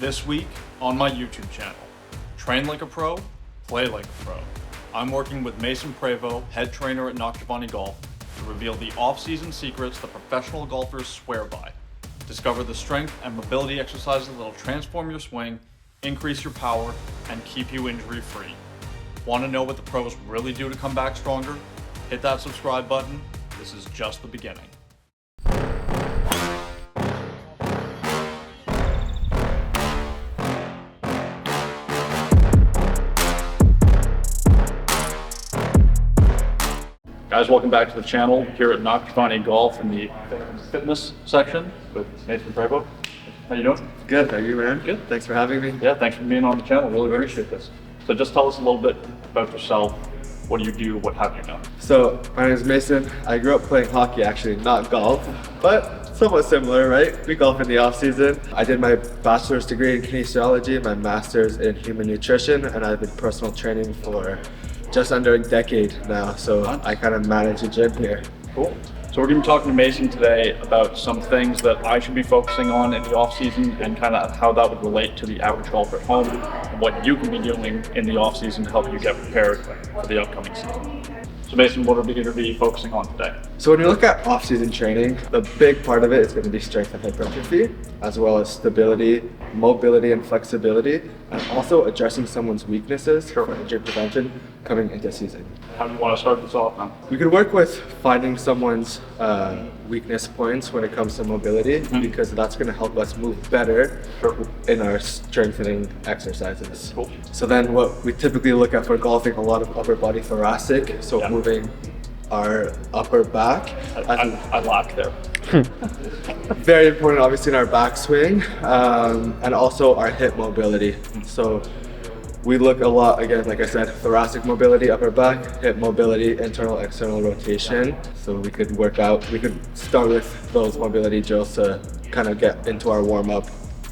This week on my YouTube channel, Train Like a Pro, Play Like a Pro. I'm working with Mason Prevost, head trainer at Noctavani Golf, to reveal the off-season secrets that professional golfers swear by. Discover the strength and mobility exercises that'll transform your swing, increase your power, and keep you injury-free. Want to know what the pros really do to come back stronger? Hit that subscribe button. This is just the beginning. Guys, welcome back to the channel here at Noctavani Golf in the fitness section with Mason Prevost. How you doing? Good, how are you, man? Good. Thanks for having me. Yeah, thanks for being on the channel. Really appreciate this. So just tell us a little bit about yourself. What do you do? What have you done? So, my name is Mason. I grew up playing hockey, actually, not golf, but somewhat similar, right? We golf in the off season. I did my bachelor's degree in kinesiology, my master's in human nutrition, and I've been personal training for just under a decade now, so I kind of manage a gym here. Cool. So we're going to be talking to Mason today about some things that I should be focusing on in the off season and kind of how that would relate to the average golfer at home and what you can be doing in the off season to help you get prepared for the upcoming season. So Mason, what are we going to be focusing on today? So when you look at off-season training, the big part of it is going to be strength and hypertrophy, as well as stability, mobility, and flexibility, and also addressing someone's weaknesses for injury prevention coming into season. How do you want to start this off now? We could work with finding someone's weakness points when it comes to mobility, because that's going to help us move better in our strengthening exercises. Cool. So then what we typically look at for golfing, a lot of upper body thoracic, so moving our upper back. I lack there. Very important, obviously, in our backswing, and also our hip mobility. So we look a lot, again, like I said, thoracic mobility, upper back, hip mobility, internal, external rotation. So we could start with those mobility drills to kind of get into our warm-up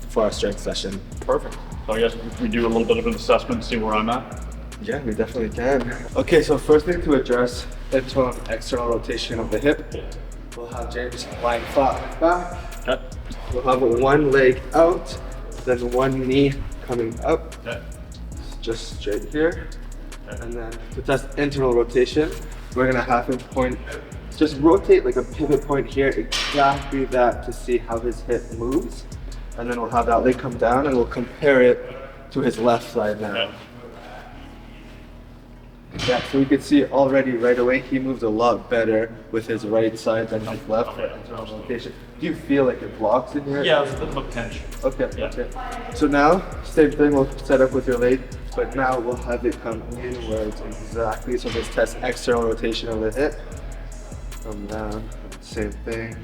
for our strength session. Perfect. So I guess we do a little bit of an assessment, see where I'm at. Yeah, we definitely can. Okay, so first thing to address, internal and external rotation of the hip. We'll have James lying flat back. Okay. We'll have one leg out, then one knee coming up. Okay. Just straight here. Okay. And then to test internal rotation, we're gonna have him just rotate like a pivot point here, exactly that, to see how his hip moves. And then we'll have that leg come down and we'll compare it to his left side now. Okay. Yeah, so we can see already right away he moves a lot better with his right side than his left for internal rotation. Do you feel like it blocks in here? Yeah, there's a bit of a pinch. Okay, Yeah. okay. So now, same thing, we'll set up with your leg, but now we'll have it come inwards exactly. So let's test external rotation of the hip. Come down, same thing.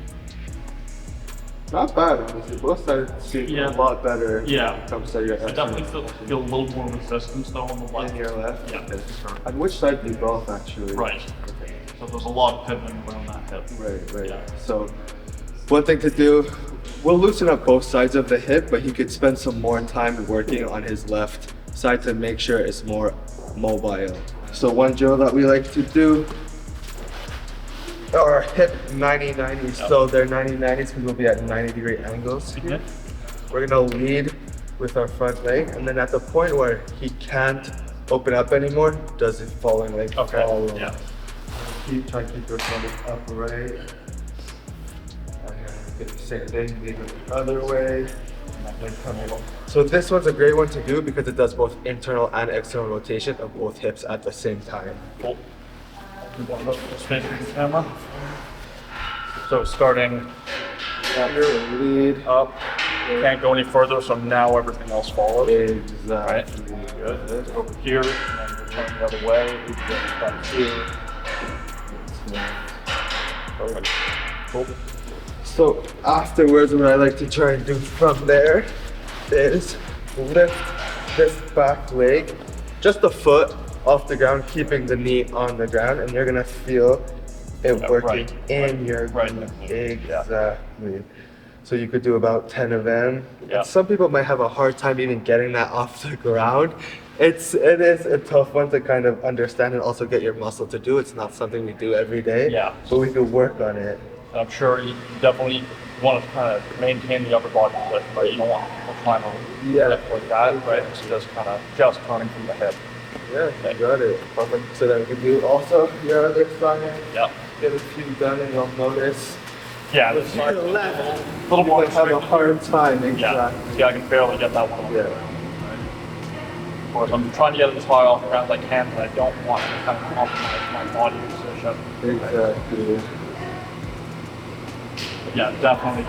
Not bad, honestly. Both sides seem a lot better when it comes to your I definitely feel a little more resistance though on the left. in your left. Yeah, Okay. sure. And which side do you golf actually? Right. Okay. So there's a lot of pivoting around that hip. Right. Yeah. So one thing to do, we'll loosen up both sides of the hip, but he could spend some more time working on his left side to make sure it's more mobile. So one drill that we like to do are hip 90-90s. Yep. So they're 90-90s because we'll be at 90-degree angles here. We're gonna lead with our front leg, and then at the point where he can't open up anymore, does his following leg follow. Yeah. Try to keep your stomach upright. And then get the same thing, lead it the other way. And then come in. So this one's a great one to do because it does both internal and external rotation of both hips at the same time. Cool. Just facing the camera. So starting Here, lead. up, can't go any further, so now everything else follows. Exactly. Good. Over here, and then return the other way. We can get back here. Perfect. Cool. So afterwards, what I like to try and do from there is lift this back leg, just a foot off the ground, keeping the knee on the ground, and you're gonna feel it working in your knee. Exactly. So you could do about 10 of them. Yeah. And some people might have a hard time even getting that off the ground. It is a tough one to kind of understand and also get your muscle to do. It's not something we do every day. Yeah. But we could work on it. And I'm sure you definitely want to kind of maintain the upper body position, right? You don't want to climb over like that, right? It's just kind of just turning from the hip. Yeah, you got it. Perfect. So then we can do also your other side. Yep. Get a few done and you'll notice. Yeah, the this side to the left, a little more you have a restricted. hard time. Exactly. Yeah. See, I can barely get that one on. Yeah. Of course, I'm trying to get it as high off the ground as I can, but I don't want to kind of compromise my body position. Exactly. Yeah, definitely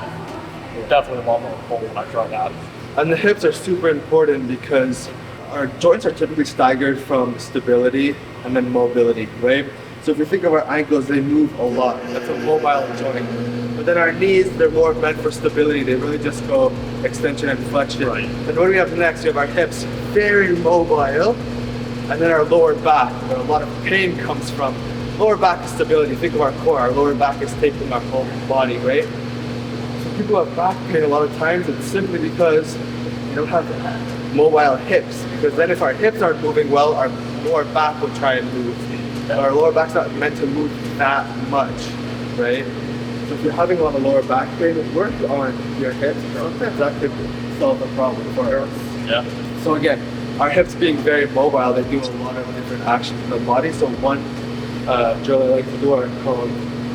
a lot more pull when I try that. And the hips are super important because our joints are typically staggered from stability and then mobility, right? So if you think of our ankles, they move a lot. That's a mobile joint. But then our knees, they're more meant for stability. They really just go extension and flexion. Right. And what do we have next? We have our hips, very mobile. And then our lower back, where a lot of pain comes from. Lower back is stability. Think of our core. Our lower back is taking our whole body, right? So people have back pain a lot of times. It's simply because you don't have mobile hips. Because then if our hips aren't moving well, our lower back will try and move. Our lower back's not meant to move that much, right? So if you're having a lot of lower back pain, work on your hips. Sometimes that could solve the problem for us. Yeah. So again, our hips being very mobile, they do a lot of different actions in the body. So one drill I like to do are called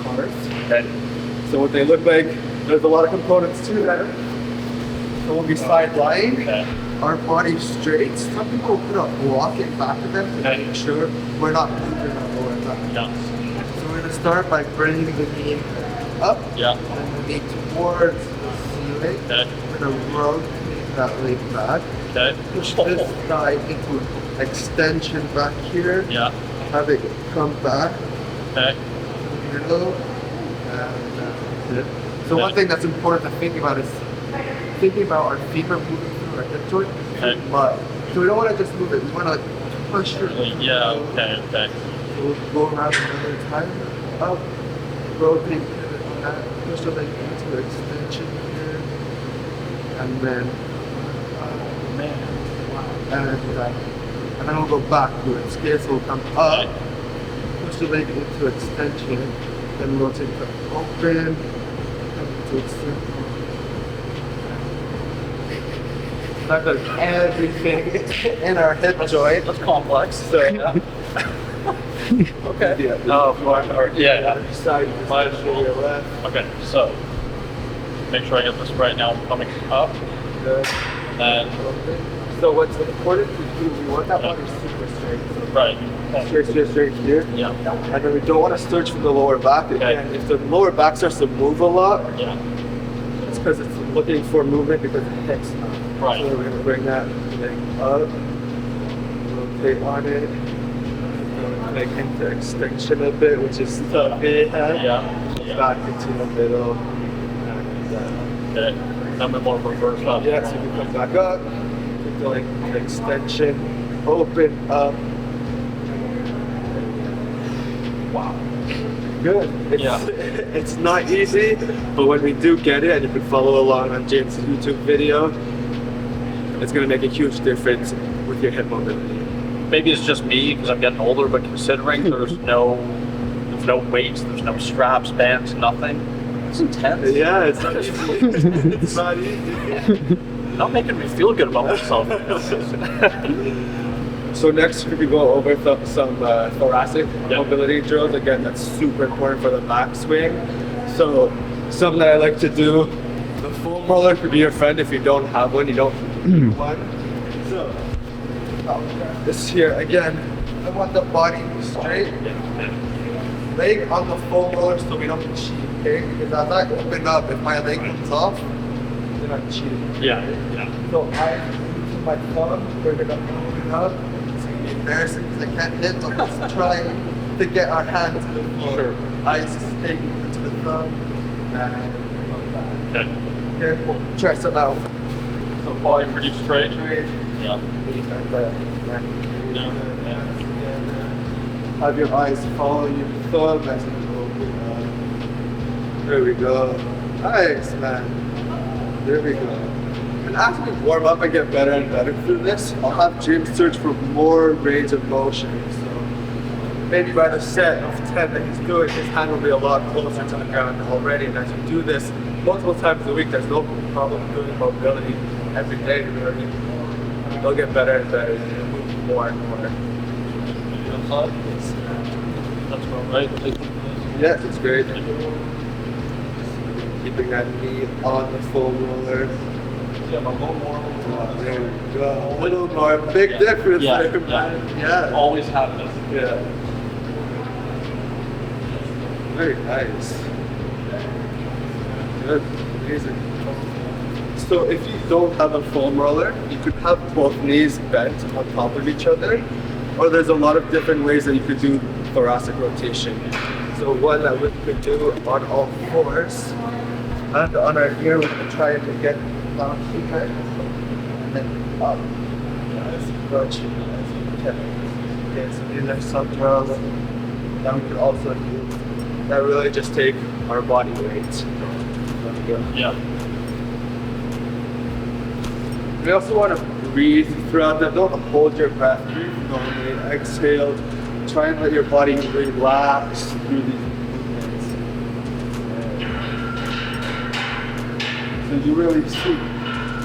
cars. Okay. So what they look like, there's a lot of components to that. So we'll be side lying, Okay. our body straight. Some people put a block in back of them to make sure we're not moving our lower back. Yeah. So we're gonna start by bringing the knee up Yeah. and the knee towards the ceiling. Okay. We're gonna rotate that leg back. Okay. Push this thigh into extension back here. Yeah. Have it come back. Okay. Middle. And that's it. So Okay. one thing that's important to think about is thinking about our femur moving through our hip joint. Okay. But so we don't want to just move it. We want to push it. Yeah. Okay. Okay. We'll go around another time. Up. Rotate pivot on that. Push the leg into extension here. And then Man. and then we'll go backwards. Okay, so we'll come up, push the leg into extension, then rotate to open, come to extension. That does everything in our hip joint. That's complex. So, Yeah. Okay. Yeah. Oh, yeah. Side, Might to as well. your left. Okay. So, make sure I get this right now. I'm coming up, Good. and So what's important to do, we want that body super straight. So right. straight here. Yeah. And then we don't want to stretch from the lower back. Again, if the lower back starts to move a lot, Yeah. it's because it's looking for movement because it hits now. Right. So we're going to bring that leg up, rotate on it, like into extension a bit, which is the big head. Yeah. Back into the middle. And, Okay. Then we want to reverse up. yeah, so you can come back up, into like the extension, open up. Wow. Good. It's, Yeah. it's not easy, but when we do get it, and you can follow along on James' YouTube video, it's going to make a huge difference with your hip mobility. Maybe it's just me because I'm getting older, but considering there's no weights, there's no straps, bands, nothing. It's intense. Yeah, it's not easy. It's not easy. Not making me feel good about myself. So next we go over some thoracic Yeah. mobility drills. Again, that's super important for the backswing. So something that I like to do, the foam roller could be your friend if you don't have one, you don't need one. So this here, again, I want the body straight. Leg on the foam roller so we don't cheat, okay? Because as I open up, if my leg comes off, then I'm cheating. Yeah. Yeah. So I use my thumb, we're gonna open up. It's gonna be embarrassing because I can't hit, but let's try to get our hands to the floor. Sure. Eyes staying to the thumb. And Okay. careful, try some out. So body pretty straight. Straight. Yeah. Yeah. Have your eyes follow your thumb as you open up. There we go. Nice, man. There we go. And as we warm up and get better and better through this, I'll have James search for more range of motion. So maybe by the set of 10 that he's doing, his hand will be a lot closer to the ground already. And as you do this multiple times a week, there's no problem doing mobility every day. Really. They'll get better and better and you'll move more and more. That's about right. Yes, it's great. Keeping that knee on the foam roller. Yeah, but a little more. There we go. A little more. Big difference Yeah, there, man. Yeah. Always happens. Yeah. Very nice. Good. Amazing. So if you don't have a foam roller, you could have both knees bent on top of each other, or there's a lot of different ways that you could do thoracic rotation. So one that we could do on all fours, and on our ear we can try to get down here, and then up. As you can. Okay, so these are some drills that we could also do that really just take our body weight. Yeah. We also want to breathe throughout them. Don't hold your breath. Breathe normally. Exhale. Try and let your body relax through these movements. So you really see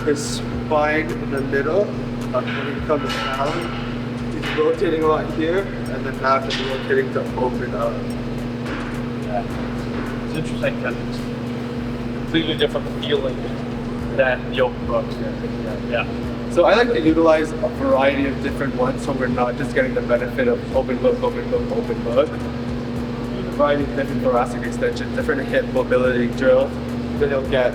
his spine in the middle. When he comes down, he's rotating a lot here, and then now he's rotating to open up. Yeah. It's interesting because it's completely different feeling than the open book. Yeah. So I like to utilize a variety of different ones so we're not just getting the benefit of open book, open book, open book. A variety of different thoracic extensions, different hip mobility drills. Then you'll get,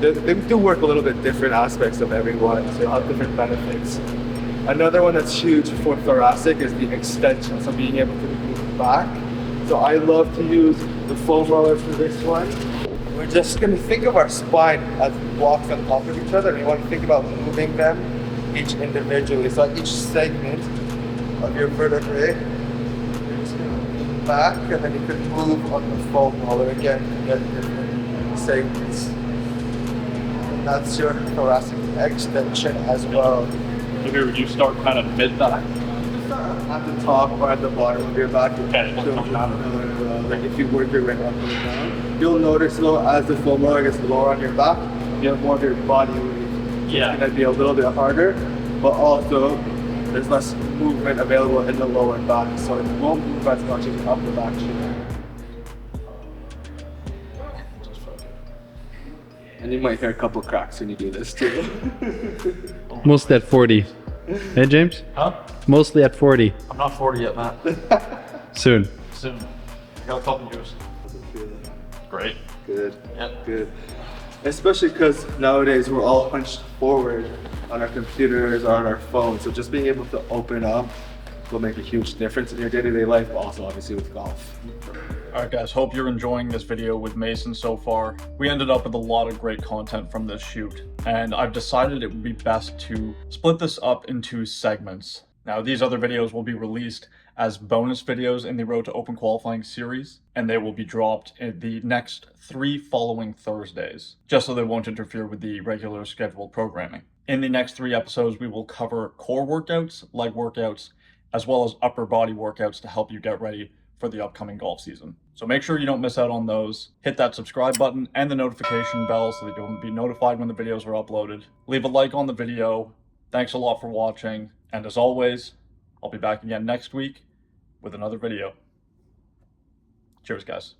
they do work a little bit different aspects of every one, so you'll have different benefits. Another one that's huge for thoracic is the extension, so being able to move back. So I love to use the foam roller for this one. We're just going to think of our spine as blocks on top of each other, and you want to think about moving them each individually. So at each segment of your vertebrae, you're just going to lean back, and then you can move on the foam roller again to get different segments. And that's your thoracic extension as well. So here you start kind of mid-back. At the top or at the bottom of your back. Okay. Like if you work your way up and down, you'll notice though as the foam roller gets lower on your back, you have more of your body weight. Yeah. It's gonna be a little bit harder, but also there's less movement available in the lower back, so it won't move as much as the upper back should. And you might hear a couple cracks when you do this too. Mostly at 40. Hey, James? Huh? Mostly at 40. I'm not 40 yet, Matt. Soon. Soon. I got a couple years. Great. Good. Yep. Good. Especially because nowadays we're all hunched forward on our computers or on our phones, so just being able to open up will make a huge difference in your day-to-day life, but also obviously with golf. Alright guys, hope you're enjoying this video with Mason so far. We ended up with a lot of great content from this shoot, and I've decided it would be best to split this up into segments. Now these other videos will be released as bonus videos in the Road to Open Qualifying series, and they will be dropped in the next 3 following Thursdays, just so they won't interfere with the regular scheduled programming. In the next 3 episodes, we will cover core workouts, leg workouts, as well as upper body workouts to help you get ready for the upcoming golf season. So make sure you don't miss out on those. Hit that subscribe button and the notification bell so that you'll be notified when the videos are uploaded. Leave a like on the video. Thanks a lot for watching. And as always, I'll be back again next week with another video. Cheers, guys.